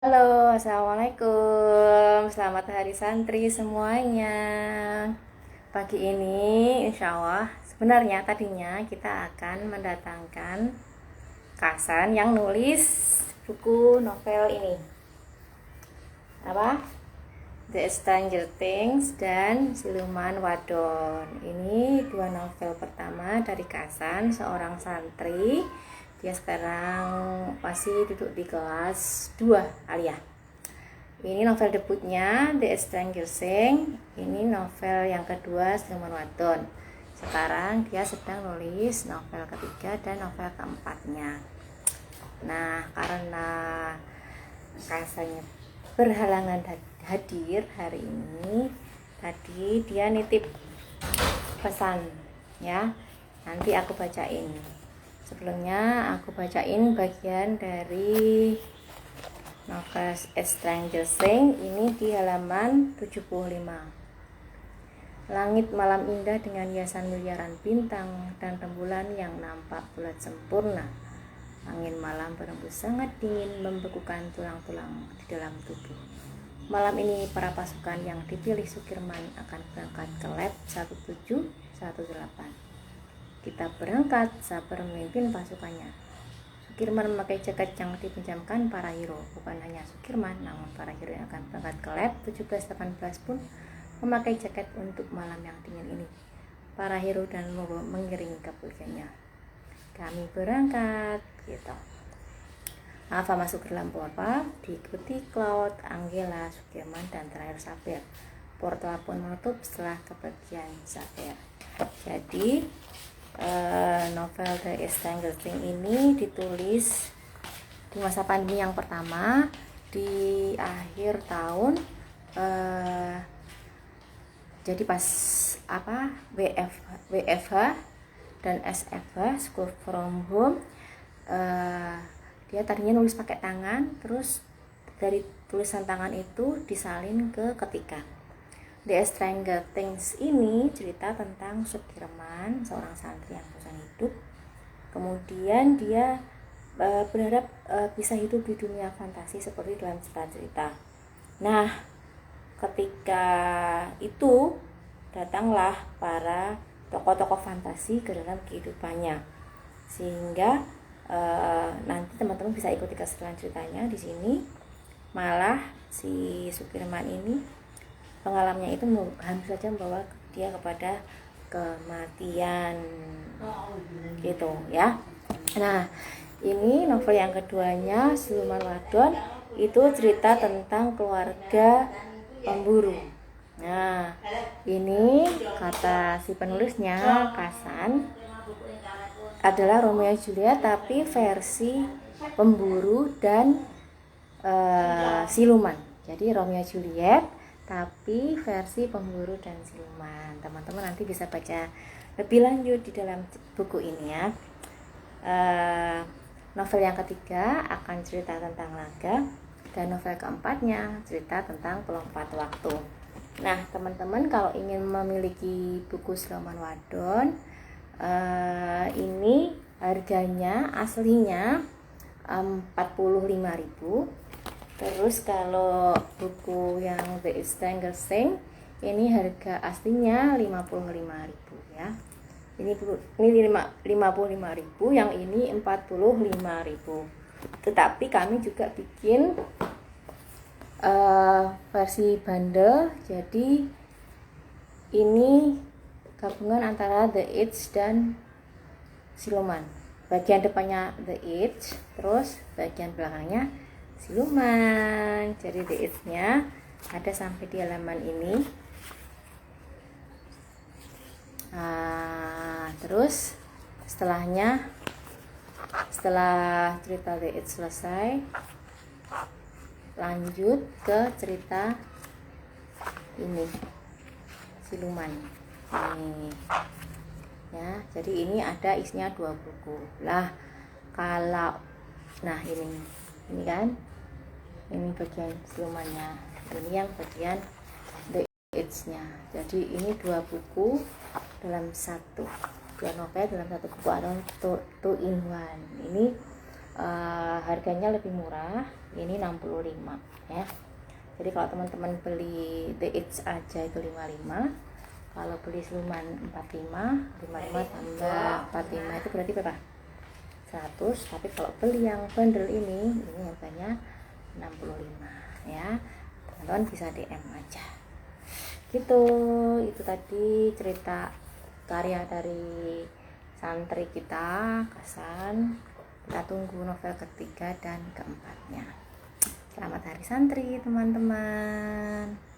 Halo, assalamualaikum. Selamat hari santri semuanya. Pagi ini, insya Allah, sebenarnya tadinya kita akan mendatangkan Kasan yang nulis buku novel ini. Apa? The Stranger Things dan Siluman Wadon. Ini dua novel pertama dari Kasan, seorang santri. Dia sekarang masih duduk di kelas 2 aliyah. Ini novel debutnya The Stranger Things. Ini novel yang kedua Siluman Wadon. Sekarang dia sedang nulis novel ketiga dan novel keempatnya. Nah, karena Kasannya berhalangan hadir hari ini, tadi dia nitip pesan ya, nanti aku bacain. Sebelumnya aku bacain bagian dari novel Stranger Things ini di halaman 75. Langit malam indah dengan hiasan miliaran bintang dan rembulan yang nampak bulat sempurna. Angin malam berembus sangat dingin membekukan tulang-tulang di dalam tubuh. Malam ini para pasukan yang dipilih Sukirman akan berangkat ke lab 1718. Kita berangkat, Sabar memimpin pasukannya. Sukirman memakai jaket yang dipinjamkan para hero. Bukan hanya Sukirman, namun para hero yang akan berangkat ke lab 1718 pun memakai jaket untuk malam yang dingin ini. Para hero dan Loro mengiringi kepulangannya. Kami berangkat, gitu. Alfa masuk ke dalam portal, diikuti Cloud, Angela, Sukirman, dan terakhir Saber. Portal pun menutup setelah kepergian Saber. Jadi novel The Stranger Things ini ditulis di masa pandemi yang pertama, di akhir tahun. Jadi pas WFH dan SFH, School from Home, dia tadinya nulis pakai tangan, terus dari tulisan tangan itu disalin ke ketika. The Stranger Things ini cerita tentang Sukirman, seorang santri yang bosan hidup. Kemudian dia berharap bisa hidup di dunia fantasi seperti dalam cerita. Nah, ketika itu datanglah para tokoh-tokoh fantasi ke dalam kehidupannya, sehingga nanti teman-teman bisa ikuti keseruan ceritanya di sini. Malah si Sukirman ini pengalamannya itu hampir saja membawa dia kepada kematian, gitu ya. Nah, ini novel yang keduanya Siluman Wadon, itu cerita tentang keluarga pemburu. Nah, ini kata si penulisnya, Kasan, adalah Romeo Juliet tapi versi pemburu dan siluman. Jadi Romeo Juliet tapi versi pemburu dan siluman. Teman-teman nanti bisa baca lebih lanjut di dalam buku ini ya. Novel yang ketiga akan cerita tentang naga, dan novel keempatnya cerita tentang pelompat waktu. Nah, teman-teman kalau ingin memiliki buku Siluman Wadon, ini harganya aslinya 45.000. Terus kalau buku yang The Stranger Things ini harga aslinya 55.000 ya. Ini 55.000, yang ini 45.000. Tetapi kami juga bikin versi bundle, jadi ini gabungan antara The Itch dan Siluman. Bagian depannya The Itch, terus bagian belakangnya Siluman. Jadi The Itch-nya ada sampai di halaman ini. Terus setelah cerita The Itch selesai, lanjut ke cerita ini Siluman ini ya. Jadi ini ada isinya 2 buku lah. Kalau ini kan, ini bagian silumannya, ini yang bagian The Itch-nya. Jadi ini 2 buku dalam 1, 2 novel dalam 1 buku, atau 2 in 1. Ini harganya lebih murah, ini 65 ya. Jadi kalau teman-teman beli The It's aja itu 55, kalau beli siluman 45, 55 tambah 45 itu berarti berapa? 100. Tapi kalau beli yang bundle ini harganya 65 ya. Teman-teman bisa DM aja gitu. Itu tadi cerita karya dari santri kita Kasan. Kita tunggu novel ketiga dan keempatnya. Selamat Hari Santri teman-teman.